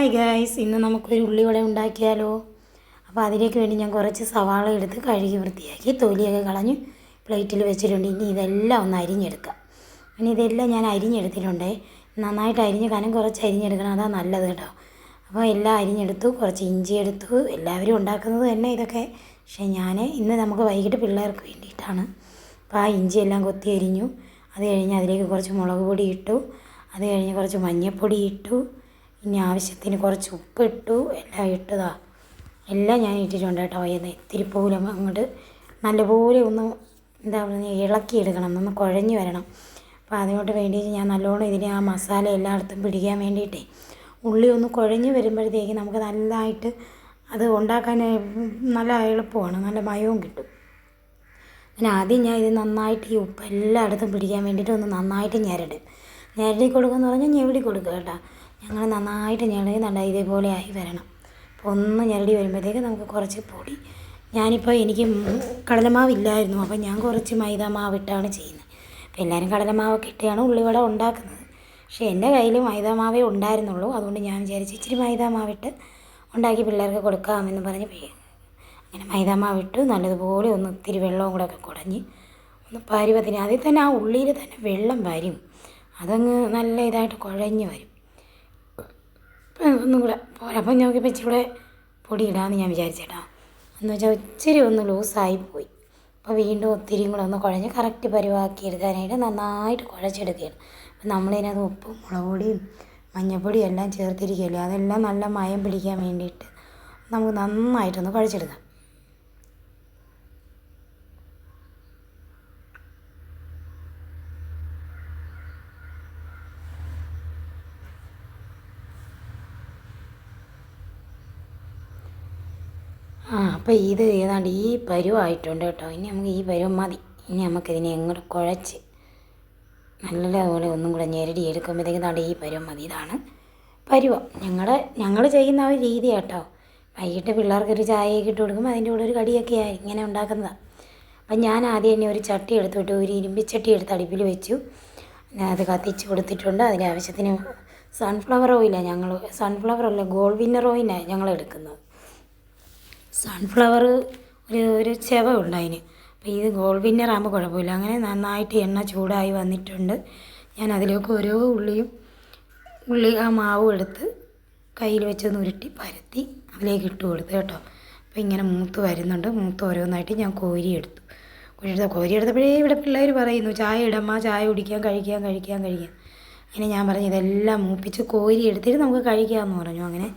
Hi guys, ഇന്ന് നമുക്കൊരു ഉള്ളിവട ഉണ്ടാക്കിയാലോ. അപ്പോൾ അതിലേക്ക് വേണ്ടി ഞാൻ കുറച്ച് സവാള എടുത്ത് കഴുകി വൃത്തിയാക്കി തൊലിയൊക്കെ കളഞ്ഞ് പ്ലേറ്റിൽ വെച്ചിട്ടുണ്ട്. ഇനി ഇതെല്ലാം ഒന്ന് അരിഞ്ഞെടുക്കാം. ഇനി ഇതെല്ലാം ഞാൻ അരിഞ്ഞെടുത്തിട്ടുണ്ട്. നന്നായിട്ട് അരിഞ്ഞ് കനം കുറച്ച് അരിഞ്ഞെടുക്കണം, അതാണ് നല്ലത് കേട്ടോ. അപ്പോൾ എല്ലാം അരിഞ്ഞെടുത്തു. കുറച്ച് ഇഞ്ചി എടുത്തു. എല്ലാവരും ഉണ്ടാക്കുന്നത് തന്നെ ഇതൊക്കെ, പക്ഷേ ഞാൻ ഇന്ന് നമുക്ക് വൈകിട്ട് പിള്ളേർക്ക് വേണ്ടിയിട്ടാണ്. അപ്പോൾ ആ ഇഞ്ചി എല്ലാം കൊത്തി അരിഞ്ഞു. അത് കഴിഞ്ഞ് അതിലേക്ക് കുറച്ച് മുളക് പൊടി ഇട്ടു. അത് കഴിഞ്ഞ് കുറച്ച് മഞ്ഞൾപ്പൊടി ഇട്ടു. ഇനി ആവശ്യത്തിന് കുറച്ച് ഉപ്പിട്ടു. എല്ലാം ഇട്ടതാ, എല്ലാം ഞാൻ ഇട്ടിട്ടുണ്ട് കേട്ടോ. ഇത്തിരി പോലും അങ്ങോട്ട് നല്ലപോലെ ഒന്ന് എന്താ പറയുക, ഇളക്കിയെടുക്കണം, ഒന്ന് കുഴഞ്ഞ് വരണം. അപ്പോൾ അതിനോട്ട് വേണ്ടിയിട്ട് ഞാൻ നല്ലോണം ഇതിനെ ആ മസാല എല്ലായിടത്തും പിടിക്കാൻ വേണ്ടിയിട്ടേ ഉള്ളി ഒന്ന് കുഴഞ്ഞ് വരുമ്പോഴത്തേക്ക് നമുക്ക് നല്ലതായിട്ട് അത് ഉണ്ടാക്കാൻ നല്ല എളുപ്പമാണ്, നല്ല മയവും കിട്ടും. അങ്ങനെ ആദ്യം ഞാൻ ഇത് നന്നായിട്ട് ഈ ഉപ്പ് എല്ലായിടത്തും പിടിക്കാൻ വേണ്ടിയിട്ട് ഒന്ന് നന്നായിട്ട് ഞെരടി കൊടുക്കുമെന്ന് പറഞ്ഞാൽ ഞെവിടി കൊടുക്കുക കേട്ടോ. ഞങ്ങൾ നന്നായിട്ട് ഞെരടി ഇതേപോലെ ആയി വരണം. അപ്പോൾ ഒന്ന് ഞെരടി വരുമ്പോഴത്തേക്ക് നമുക്ക് കുറച്ച് പൊടി, ഞാനിപ്പോൾ എനിക്ക് കടലമാവില്ലായിരുന്നു, അപ്പോൾ ഞാൻ കുറച്ച് മൈദ മാവിട്ടാണ് ചെയ്യുന്നത്. അപ്പോൾ എല്ലാവരും കടലമാവൊക്കെ ഇട്ടാണ് ഉള്ളിവട ഉണ്ടാക്കുന്നത്. പക്ഷേ എൻ്റെ കയ്യിൽ മൈദ മാവേ ഉണ്ടായിരുന്നുള്ളൂ. അതുകൊണ്ട് ഞാൻ വിചാരിച്ച് ഇച്ചിരി മൈദ മാവിട്ട് ഉണ്ടാക്കി പിള്ളേർക്ക് കൊടുക്കാമെന്ന് പറഞ്ഞ് അങ്ങനെ മൈദ മാവിട്ട് നല്ലതുപോലെ ഒന്ന് ഇത്തിരി വെള്ളവും കൂടെ ഒക്കെ കുടഞ്ഞ് ഒന്ന് പരുവത്തിന്, അതിൽ തന്നെ ആ ഉള്ളിയിൽ തന്നെ വെള്ളം വരും, അതങ്ങ് നല്ല ഇതായിട്ട് കുഴഞ്ഞ് വരും. ഒന്നും കൂടെ പോരാ. അപ്പം നോക്കിയപ്പോൾ ഇച്ചിരി കൂടെ പൊടി ഇടാമെന്ന് ഞാൻ വിചാരിച്ചേട്ടാ. എന്ന് വെച്ചാൽ ഇച്ചിരി ഒന്ന് ലൂസായി പോയി. അപ്പോൾ വീണ്ടും ഒത്തിരിയും കൂടെ ഒന്ന് കുഴഞ്ഞ് കറക്റ്റ് പരുവാക്കി എടുക്കാനായിട്ട് നന്നായിട്ട് കുഴച്ചെടുക്കുകയാണ്. അപ്പം നമ്മളിതിനകത്ത് ഉപ്പും മുളക് പൊടിയും മഞ്ഞൾപ്പൊടിയും എല്ലാം ചേർത്തിരിക്കുകയല്ലേ, അതെല്ലാം നല്ല മയം പിടിക്കാൻ വേണ്ടിയിട്ട് നമുക്ക് നന്നായിട്ടൊന്ന് കുഴച്ചെടുക്കാം. അപ്പോൾ ഇത് ഏതാണ്ട് ഈ പരുവായിട്ടുണ്ട് കേട്ടോ. ഇനി നമുക്ക് ഈ പരുവം മതി. ഇനി നമുക്കിതിനെ എങ്ങോട്ട് കുഴച്ച് നല്ലപോലെ ഒന്നും കൂടെ ഞെരടി എടുക്കുമ്പോഴത്തേക്കും താണ്ട് ഈ പരുവം മതി. ഇതാണ് പരുവം. ഞങ്ങൾ ചെയ്യുന്ന ആ ഒരു രീതി കേട്ടോ. വൈകിട്ട് പിള്ളേർക്കൊരു ചായയൊക്കെ ഇട്ട് കൊടുക്കുമ്പോൾ അതിൻ്റെ കൂടെ ഒരു കടിയൊക്കെ ആയി ഇങ്ങനെ ഉണ്ടാക്കുന്നതാണ്. അപ്പം ഞാൻ ആദ്യം തന്നെ ഒരു ചട്ടി എടുത്തിട്ട് ഒരു ഇരുമ്പിച്ചട്ടി എടുത്ത് അടുപ്പിൽ വെച്ചു. അത് കത്തിച്ച് കൊടുത്തിട്ടുണ്ട്. അതിൻ്റെ ആവശ്യത്തിന് സൺഫ്ലവർ ഓയിലാണ് സൺഫ്ലവർ അല്ല, ഗോൾഡ് വിന്നർ ഓയിലാണ് ഞങ്ങൾ എടുക്കുന്നത്. സൺഫ്ലവർ ഒരു ചെവ ഉണ്ട് അതിന്. അപ്പോൾ ഇത് ഗോൾഡ് വിന്നർ ആകുമ്പോൾ കുഴപ്പമില്ല. അങ്ങനെ നന്നായിട്ട് എണ്ണ ചൂടായി വന്നിട്ടുണ്ട്. ഞാൻ അതിലേക്ക് ഓരോ ഉള്ളി ആ മാവും എടുത്ത് കയ്യിൽ വെച്ചൊന്ന് ഉരുട്ടി പരത്തി അതിലേക്ക് ഇട്ട് കൊടുത്തു കേട്ടോ. അപ്പോൾ ഇങ്ങനെ മൂത്ത് വരുന്നുണ്ട്. മൂത്ത് ഓരോന്നായിട്ട് ഞാൻ കോരിയെടുത്തു. കോരിയെടുത്തപ്പോഴേ ഇവിടെ പിള്ളേർ പറയുന്നു ചായ ഇടമ്മ, ചായ കുടിക്കാൻ, കഴിക്കാൻ. അങ്ങനെ ഞാൻ പറഞ്ഞു ഇതെല്ലാം മൂപ്പിച്ച് കോരി എടുത്തിട്ട് നമുക്ക് കഴിക്കാമെന്ന് പറഞ്ഞു. അങ്ങനെ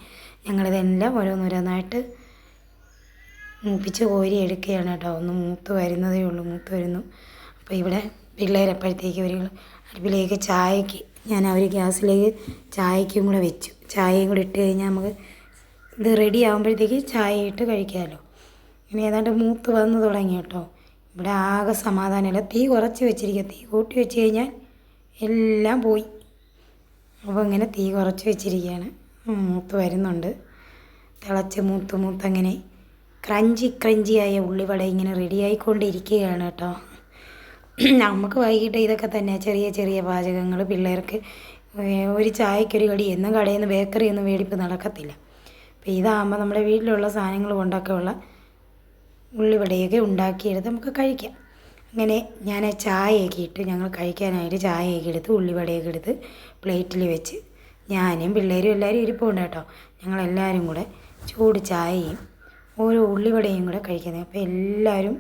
ഞങ്ങളിതെല്ലാം ഓരോന്നോരോന്നായിട്ട് മൂപ്പിച്ച് കോരി എടുക്കുകയാണ് കേട്ടോ. ഒന്ന് മൂത്ത് വരുന്നതേ ഉള്ളൂ, മൂത്ത് വരുന്നു. അപ്പോൾ ഇവിടെ പിള്ളേരെപ്പോഴത്തേക്ക് ഒരു അടുപ്പിലേക്ക് ചായക്ക് ഞാൻ ഒരു ഗ്യാസിലേക്ക് ചായക്കും കൂടെ വെച്ചു. ചായയും കൂടെ ഇട്ട് കഴിഞ്ഞാൽ നമുക്ക് ഇത് റെഡി ആകുമ്പോഴത്തേക്ക് ചായ ഇട്ട് കഴിക്കാമല്ലോ. ഇനി ഏതാണ്ട് മൂത്ത് വന്ന് തുടങ്ങി കേട്ടോ. ഇവിടെ ആകെ സമാധാനമില്ല. തീ കുറച്ച് വെച്ചിരിക്കുക. തീ കൂട്ടി വെച്ച് കഴിഞ്ഞാൽ എല്ലാം പോയി. അപ്പോൾ ഇങ്ങനെ തീ കുറച്ച് വെച്ചിരിക്കുകയാണ്. മൂത്ത് വരുന്നുണ്ട്. തിളച്ച് മൂത്ത് അങ്ങനെ ക്രഞ്ചിയായ ഉള്ളിവട ഇങ്ങനെ റെഡിയായിക്കൊണ്ടിരിക്കുകയാണ് കേട്ടോ. നമുക്ക് വൈകിട്ട് ഇതൊക്കെ തന്നെ ചെറിയ പാചകങ്ങൾ. പിള്ളേർക്ക് ഒരു ചായക്കൊരു കടി എന്നും കടയിൽ നിന്ന് ബേക്കറി ഒന്നും മേടിപ്പ് നടക്കത്തില്ല. അപ്പോൾ ഇതാകുമ്പോൾ നമ്മുടെ വീട്ടിലുള്ള സാധനങ്ങൾ കൊണ്ടൊക്കെ ഉള്ള ഉള്ളിവടയൊക്കെ ഉണ്ടാക്കിയെടുത്ത് നമുക്ക് കഴിക്കാം. അങ്ങനെ ഞാൻ ചായയൊക്കെ ഇട്ട് ഞങ്ങൾ കഴിക്കാനായിട്ട് ചായയൊക്കെ എടുത്ത് ഉള്ളിവടയൊക്കെ എടുത്ത് പ്ലേറ്റിൽ വെച്ച് ഞാനും പിള്ളേരും എല്ലാവരും ഇരിപ്പുണ്ട് കേട്ടോ. ഞങ്ങളെല്ലാവരും കൂടെ ചൂട് ചായയും ഓരോ ഉള്ളിവടയും കൂടെ കഴിക്കുന്നത്. അപ്പോൾ എല്ലാവരും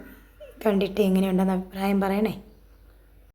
കണ്ടിട്ട് എങ്ങനെയുണ്ടെന്ന് അഭിപ്രായം പറയണേ.